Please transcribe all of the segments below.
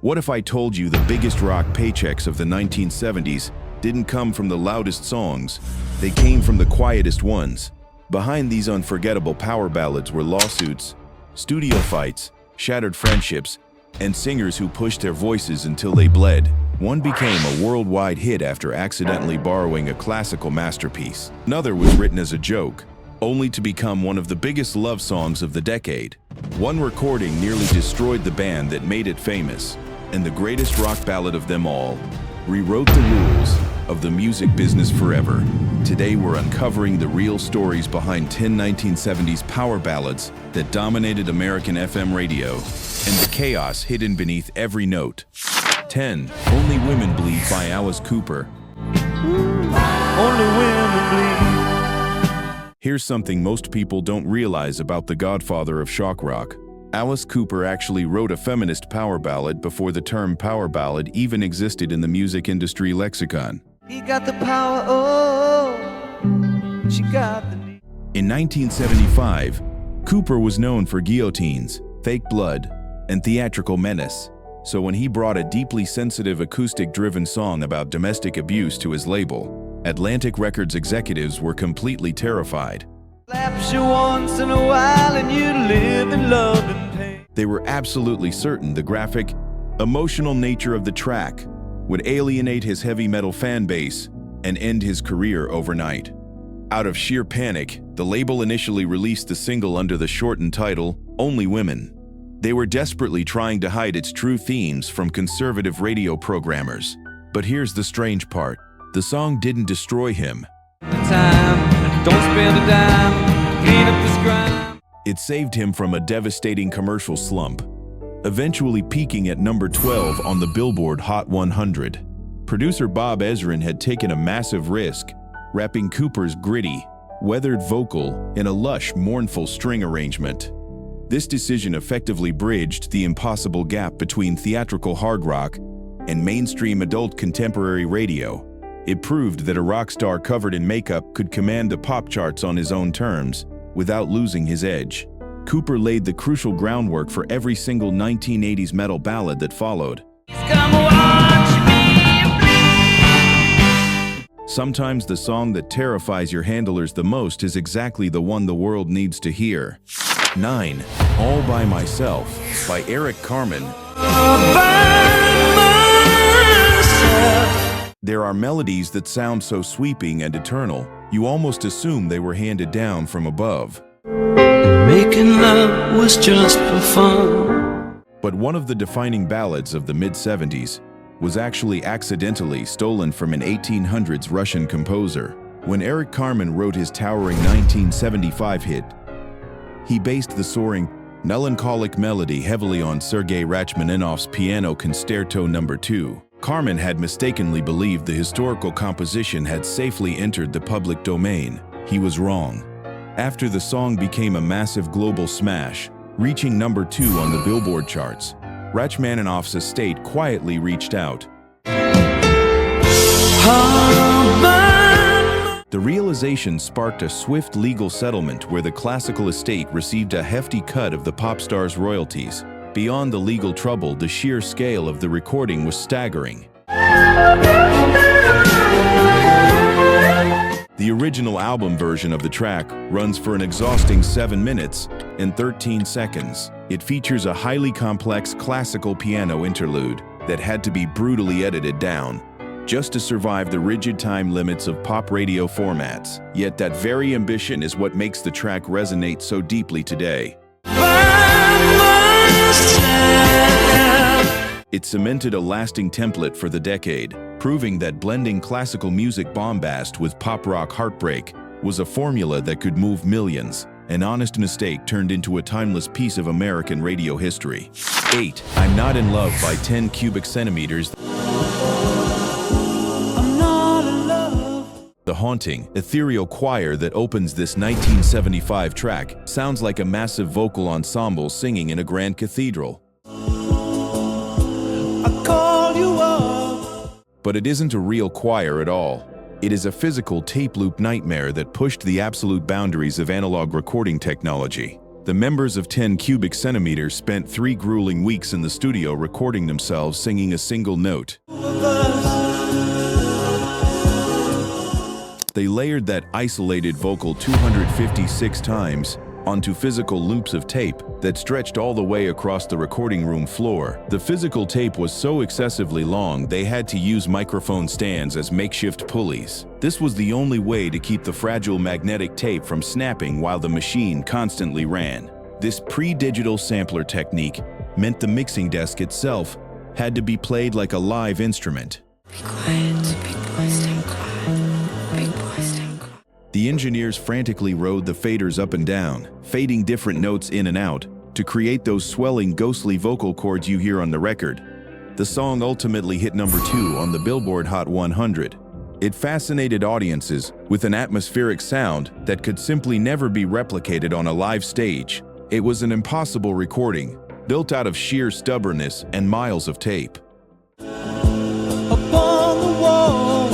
What if I told you the biggest rock paychecks of the 1970s didn't come from the loudest songs, they came from the quietest ones? Behind these unforgettable power ballads were lawsuits, studio fights, shattered friendships, and singers who pushed their voices until they bled. One became a worldwide hit after accidentally borrowing a classical masterpiece. Another was written as a joke, only to become one of the biggest love songs of the decade. One recording nearly destroyed the band that made it famous, and the greatest rock ballad of them all rewrote the rules of the music business forever. Today we're uncovering the real stories behind 10 1970s power ballads that dominated American FM radio, and the chaos hidden beneath every note. 10. Only Women Bleed by Alice Cooper. Only women bleed. Here's something most people don't realize about the godfather of shock rock. Alice Cooper actually wrote a feminist power ballad before the term power ballad even existed in the music industry lexicon. He got the power, oh, she got the need. In 1975, Cooper was known for guillotines, fake blood, and theatrical menace. So when he brought a deeply sensitive acoustic-driven song about domestic abuse to his label, Atlantic Records executives were completely terrified. Slaps you once in a while and you live in love and pain. They were absolutely certain the graphic, emotional nature of the track would alienate his heavy metal fan base and end his career overnight. Out of sheer panic, the label initially released the single under the shortened title, Only Women. They were desperately trying to hide its true themes from conservative radio programmers. But here's the strange part. The song didn't destroy him. Don't spend a dime, clean up this grime. It saved him from a devastating commercial slump, eventually peaking at number 12 on the Billboard Hot 100. Producer Bob Ezrin had taken a massive risk, wrapping Cooper's gritty, weathered vocal in a lush, mournful string arrangement. This decision effectively bridged the impossible gap between theatrical hard rock and mainstream adult contemporary radio. It proved that a rock star covered in makeup could command the pop charts on his own terms without losing his edge. Cooper laid the crucial groundwork for every single 1980s metal ballad that followed. Come watch me bleed. Sometimes the song that terrifies your handlers the most is exactly the one the world needs to hear. 9. All by Myself by Eric Carmen. There are melodies that sound so sweeping and eternal, you almost assume they were handed down from above. Making love was just for fun. But one of the defining ballads of the mid-70s was actually accidentally stolen from an 1800s Russian composer. When Eric Carmen wrote his towering 1975 hit, he based the soaring, melancholic melody heavily on Sergei Rachmaninoff's Piano Concerto No. 2. Carmen had mistakenly believed the historical composition had safely entered the public domain. He was wrong. After the song became a massive global smash, reaching number 2 on the Billboard charts, Rachmaninoff's estate quietly reached out. The realization sparked a swift legal settlement where the classical estate received a hefty cut of the pop star's royalties. Beyond the legal trouble, the sheer scale of the recording was staggering. The original album version of the track runs for an exhausting 7 minutes and 13 seconds. It features a highly complex classical piano interlude that had to be brutally edited down just to survive the rigid time limits of pop radio formats. Yet that very ambition is what makes the track resonate so deeply today. It cemented a lasting template for the decade, proving that blending classical music bombast with pop rock heartbreak was a formula that could move millions. An honest mistake turned into a timeless piece of American radio history. 8. I'm Not in Love by 10 Cubic Centimeters. I'm not in love. The haunting, ethereal choir that opens this 1975 track sounds like a massive vocal ensemble singing in a grand cathedral. I called you up. But it isn't a real choir at all. It is a physical tape loop nightmare that pushed the absolute boundaries of analog recording technology. The members of 10 cubic centimeters spent 3 grueling weeks in the studio recording themselves singing a single note. They layered that isolated vocal 256 times onto physical loops of tape that stretched all the way across the recording room floor. The physical tape was so excessively long they had to use microphone stands as makeshift pulleys. This was the only way to keep the fragile magnetic tape from snapping while the machine constantly ran. This pre-digital sampler technique meant the mixing desk itself had to be played like a live instrument. Be quiet, big boy, stay quiet. Big boy, stay quiet. The engineers frantically rode the faders up and down, fading different notes in and out to create those swelling, ghostly vocal chords you hear on the record. The song ultimately hit number 2 on the Billboard Hot 100. It fascinated audiences with an atmospheric sound that could simply never be replicated on a live stage. It was an impossible recording, built out of sheer stubbornness and miles of tape. Upon the wall.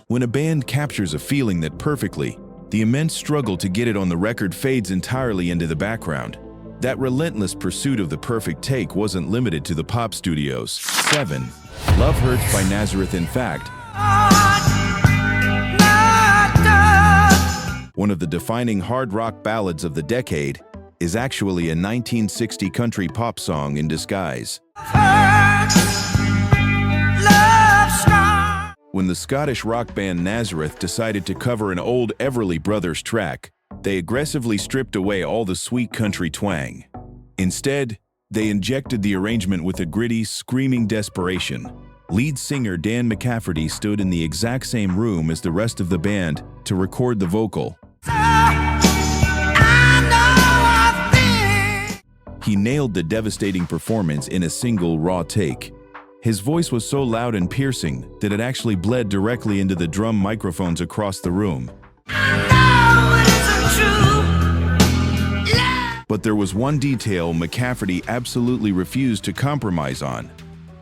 When a band captures a feeling that perfectly, the immense struggle to get it on the record fades entirely into the background. That relentless pursuit of the perfect take wasn't limited to the pop studios. 7. Love Hurts by Nazareth. In fact, one of the defining hard rock ballads of the decade is actually a 1960 country pop song in disguise. When the Scottish rock band Nazareth decided to cover an old Everly Brothers track, they aggressively stripped away all the sweet country twang. Instead, they injected the arrangement with a gritty, screaming desperation. Lead singer Dan McCafferty stood in the exact same room as the rest of the band to record the vocal. He nailed the devastating performance in a single raw take. His voice was so loud and piercing that it actually bled directly into the drum microphones across the room. But there was one detail McCafferty absolutely refused to compromise on.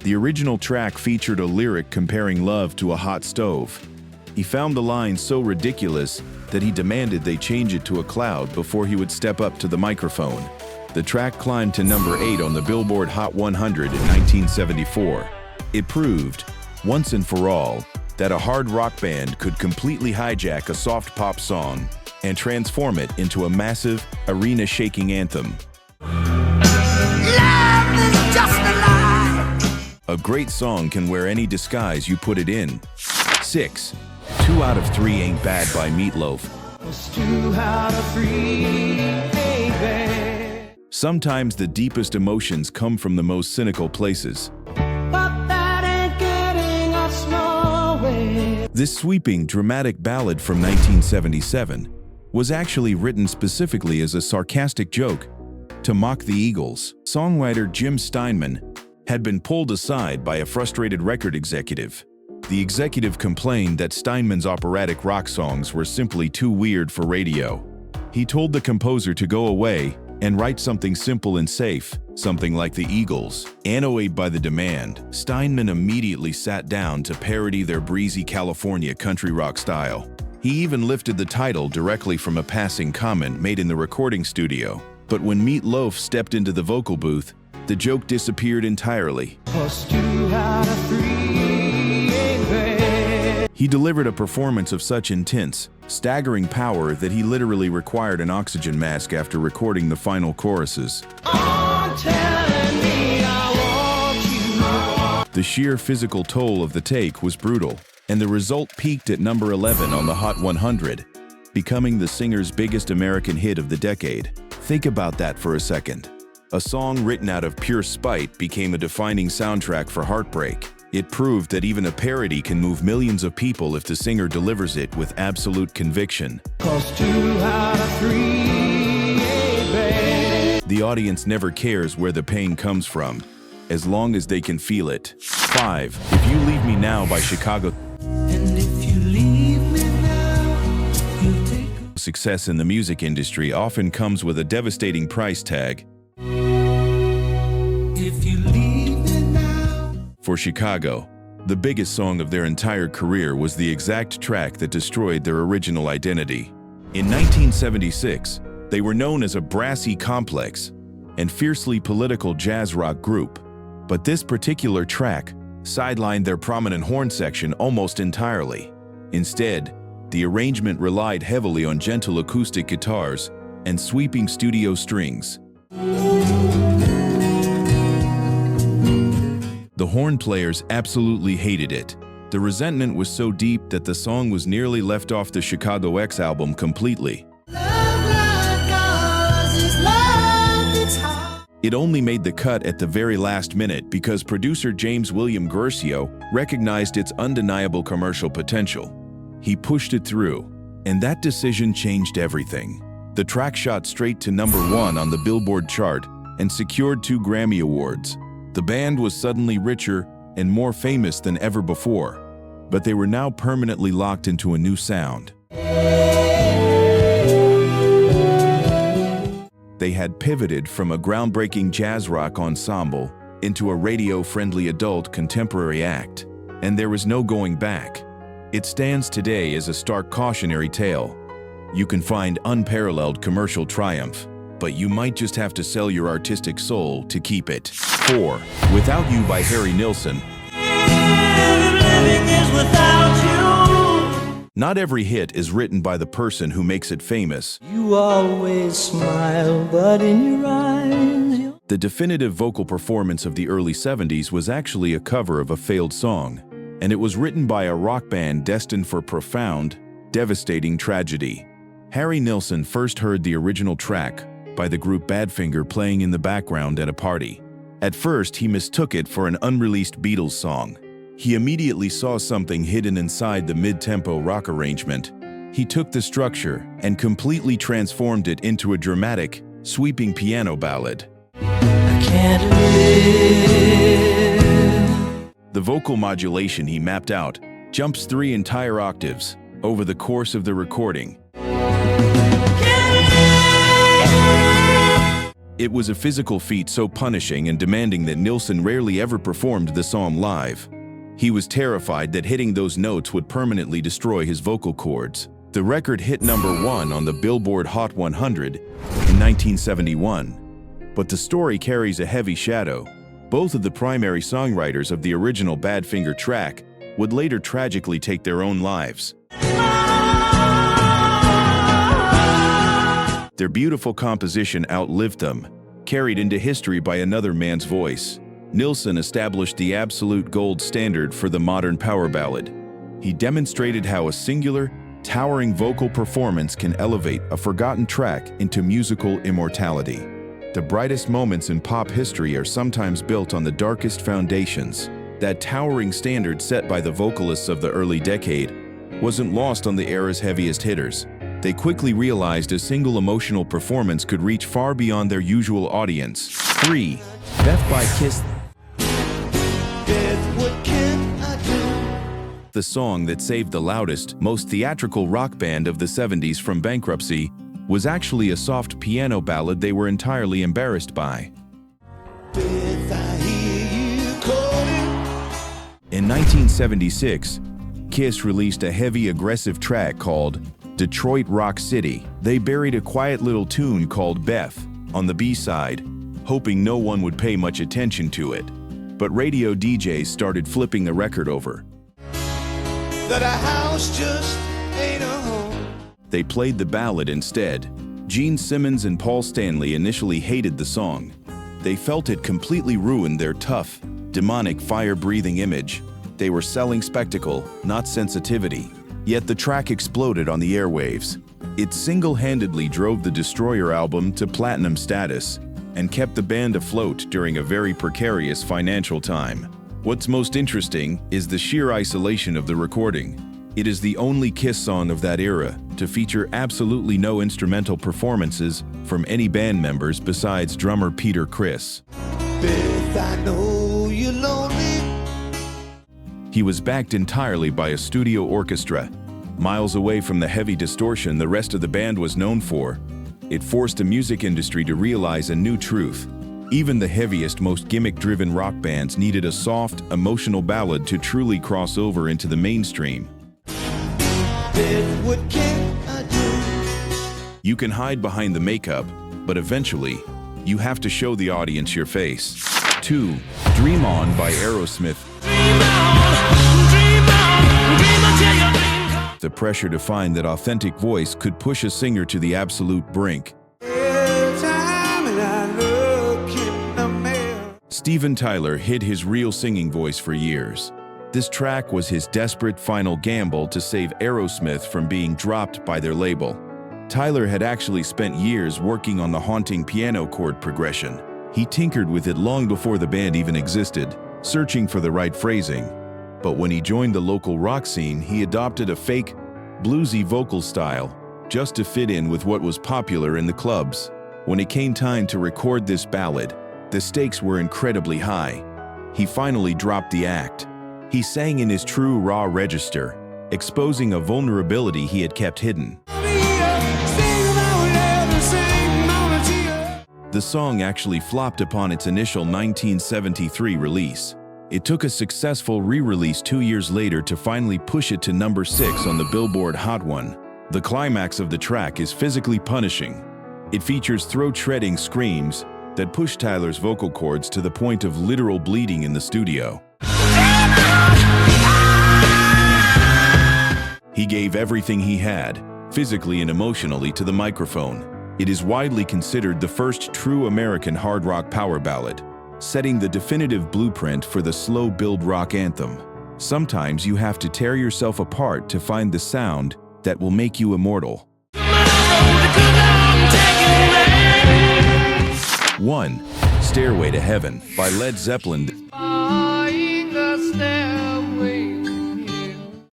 The original track featured a lyric comparing love to a hot stove. He found the line so ridiculous that he demanded they change it to a cloud before he would step up to the microphone. The track climbed to number 8 on the Billboard Hot 100 in 1974. It proved, once and for all, that a hard rock band could completely hijack a soft pop song and transform it into a massive, arena-shaking anthem. Love is just a lie. A great song can wear any disguise you put it in. 6. 2 out of 3 Ain't Bad by Meatloaf. 2 out of 3 ain't bad. Sometimes the deepest emotions come from the most cynical places. But that ain't getting us nowhere. This sweeping, dramatic ballad from 1977 was actually written specifically as a sarcastic joke to mock the Eagles. Songwriter Jim Steinman had been pulled aside by a frustrated record executive. The executive complained that Steinman's operatic rock songs were simply too weird for radio. He told the composer to go away and write something simple and safe, something like the Eagles. Annoyed by the demand, Steinman immediately sat down to parody their breezy California country rock style. He even lifted the title directly from a passing comment made in the recording studio. But when Meat Loaf stepped into the vocal booth, the joke disappeared entirely. 2 out of 3 ain't bad. He delivered a performance of such intense, staggering power that he literally required an oxygen mask after recording the final choruses. Oh, telling me I want you. The sheer physical toll of the take was brutal, and the result peaked at number 11 on the Hot 100, becoming the singer's biggest American hit of the decade. Think about that for a second. A song written out of pure spite became a defining soundtrack for heartbreak. It proved that even a parody can move millions of people if the singer delivers it with absolute conviction. 2 out of 3 ain't bad. The audience never cares where the pain comes from, as long as they can feel it. 5. If You Leave Me Now by Chicago. And if you leave me now, you take Success in the music industry often comes with a devastating price tag. If you leave me now. For Chicago, the biggest song of their entire career was the exact track that destroyed their original identity. In 1976, They were known as a brassy, complex, and fiercely political jazz rock group, but this particular track sidelined their prominent horn section almost entirely. Instead, the arrangement relied heavily on gentle acoustic guitars and sweeping studio strings. The horn players absolutely hated it. The resentment was so deep that the song was nearly left off the Chicago X album completely. It only made the cut at the very last minute because producer James William Guercio recognized its undeniable commercial potential. He pushed it through, and that decision changed everything. The track shot straight to #1 on the Billboard chart and secured 2 Grammy Awards. The band was suddenly richer and more famous than ever before, but they were now permanently locked into a new sound. They had pivoted from a groundbreaking jazz rock ensemble into a radio-friendly adult contemporary act, and there was no going back. It stands today as a stark cautionary tale. You can find unparalleled commercial triumph, but you might just have to sell your artistic soul to keep it. 4. Without You by Harry Nilsson. Not every hit is written by the person who makes it famous. You always smile, but in your eyes The definitive vocal performance of the early 70s was actually a cover of a failed song, and it was written by a rock band destined for profound, devastating tragedy. Harry Nilsson first heard the original track by the group Badfinger playing in the background at a party. At first, he mistook it for an unreleased Beatles song. He immediately saw something hidden inside the mid-tempo rock arrangement. He took the structure and completely transformed it into a dramatic, sweeping piano ballad. I can't live. The vocal modulation he mapped out jumps 3 entire octaves over the course of the recording. It was a physical feat so punishing and demanding that Nilsson rarely ever performed the song live. He was terrified that hitting those notes would permanently destroy his vocal cords. The record hit #1 on the Billboard Hot 100 in 1971. But the story carries a heavy shadow. Both of the primary songwriters of the original Badfinger track would later tragically take their own lives. Their beautiful composition outlived them, carried into history by another man's voice. Nilsson established the absolute gold standard for the modern power ballad. He demonstrated how a singular, towering vocal performance can elevate a forgotten track into musical immortality. The brightest moments in pop history are sometimes built on the darkest foundations. That towering standard set by the vocalists of the early decade wasn't lost on the era's heaviest hitters. They quickly realized a single emotional performance could reach far beyond their usual audience. 3. Beth by Kiss. The song that saved the loudest, most theatrical rock band of the 70s from bankruptcy was actually a soft piano ballad they were entirely embarrassed by. In 1976, Kiss released a heavy, aggressive track called Detroit Rock City. They buried a quiet little tune called Beth on the B-side, hoping no one would pay much attention to it. But radio DJs started flipping the record over. That a house just ain't a home. They played the ballad instead. Gene Simmons and Paul Stanley initially hated the song. They felt it completely ruined their tough, demonic, fire-breathing image. They were selling spectacle, not sensitivity. Yet the track exploded on the airwaves. It single-handedly drove the Destroyer album to platinum status and kept the band afloat during a very precarious financial time. What's most interesting is the sheer isolation of the recording. It is the only Kiss song of that era to feature absolutely no instrumental performances from any band members besides drummer Peter Criss. Beth, I know you're lonely. He was backed entirely by a studio orchestra. Miles away from the heavy distortion the rest of the band was known for, it forced the music industry to realize a new truth. Even the heaviest, most gimmick-driven rock bands needed a soft, emotional ballad to truly cross over into the mainstream. Beth, what can I do? You can hide behind the makeup, but eventually, you have to show the audience your face. 2. Dream On by Aerosmith. The pressure to find that authentic voice could push a singer to the absolute brink. Steven Tyler hid his real singing voice for years. This track was his desperate final gamble to save Aerosmith from being dropped by their label. Tyler had actually spent years working on the haunting piano chord progression. He tinkered with it long before the band even existed, searching for the right phrasing. But when he joined the local rock scene, he adopted a fake, bluesy vocal style just to fit in with what was popular in the clubs. When it came time to record this ballad, the stakes were incredibly high. He finally dropped the act. He sang in his true raw register, exposing a vulnerability he had kept hidden. The song actually flopped upon its initial 1973 release. It took a successful re-release 2 years later to finally push it to number 6 on the Billboard Hot 1. The climax of the track is physically punishing. It features throat-shredding screams that push Tyler's vocal cords to the point of literal bleeding in the studio. He gave everything he had, physically and emotionally, to the microphone. It is widely considered the first true American hard rock power ballad, setting the definitive blueprint for the slow build rock anthem. Sometimes you have to tear yourself apart to find the sound that will make you immortal. 1. Stairway to Heaven by Led Zeppelin.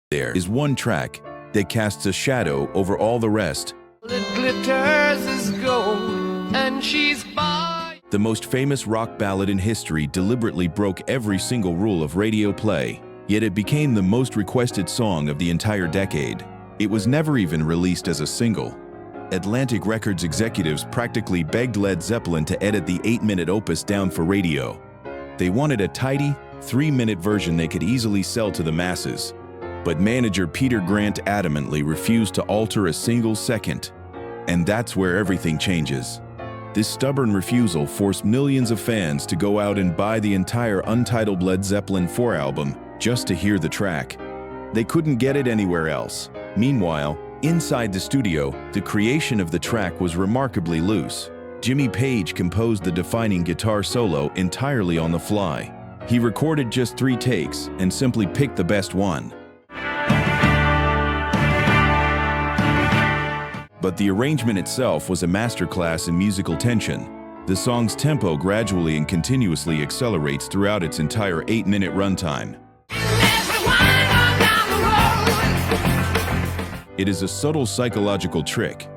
There is one track that casts a shadow over all the rest. It glitters as gold, and she's by. The most famous rock ballad in history deliberately broke every single rule of radio play, yet it became the most requested song of the entire decade. It was never even released as a single. Atlantic Records executives practically begged Led Zeppelin to edit the 8-minute opus down for radio. They wanted a tidy, 3-minute version they could easily sell to the masses. But manager Peter Grant adamantly refused to alter a single second. And that's where everything changes. This stubborn refusal forced millions of fans to go out and buy the entire untitled Led Zeppelin 4 album just to hear the track. They couldn't get it anywhere else. Meanwhile, inside the studio, the creation of the track was remarkably loose. Jimmy Page composed the defining guitar solo entirely on the fly. He recorded just 3 takes and simply picked the best one. But the arrangement itself was a masterclass in musical tension. The song's tempo gradually and continuously accelerates throughout its entire 8-minute runtime. It is a subtle psychological trick.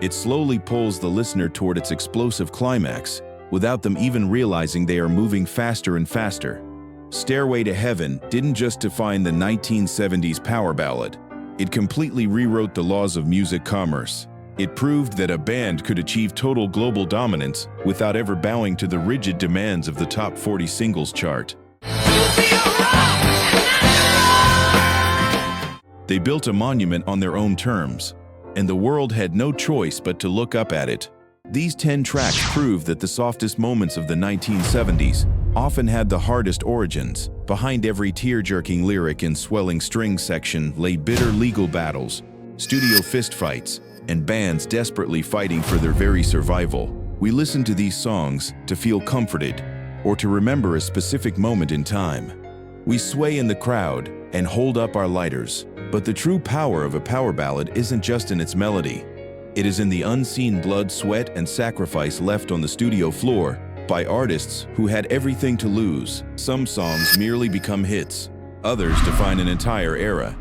It slowly pulls the listener toward its explosive climax, without them even realizing they are moving faster and faster. Stairway to Heaven didn't just define the 1970s power ballad. It completely rewrote the laws of music commerce. It proved that a band could achieve total global dominance without ever bowing to the rigid demands of the top 40 singles chart. They built a monument on their own terms, and the world had no choice but to look up at it. These 10 tracks prove that the softest moments of the 1970s often had the hardest origins. Behind every tear-jerking lyric and swelling string section lay bitter legal battles, studio fistfights, and bands desperately fighting for their very survival. We listen to these songs to feel comforted or to remember a specific moment in time. We sway in the crowd and hold up our lighters. But the true power of a power ballad isn't just in its melody. It is in the unseen blood, sweat, and sacrifice left on the studio floor by artists who had everything to lose. Some songs merely become hits. Others define an entire era.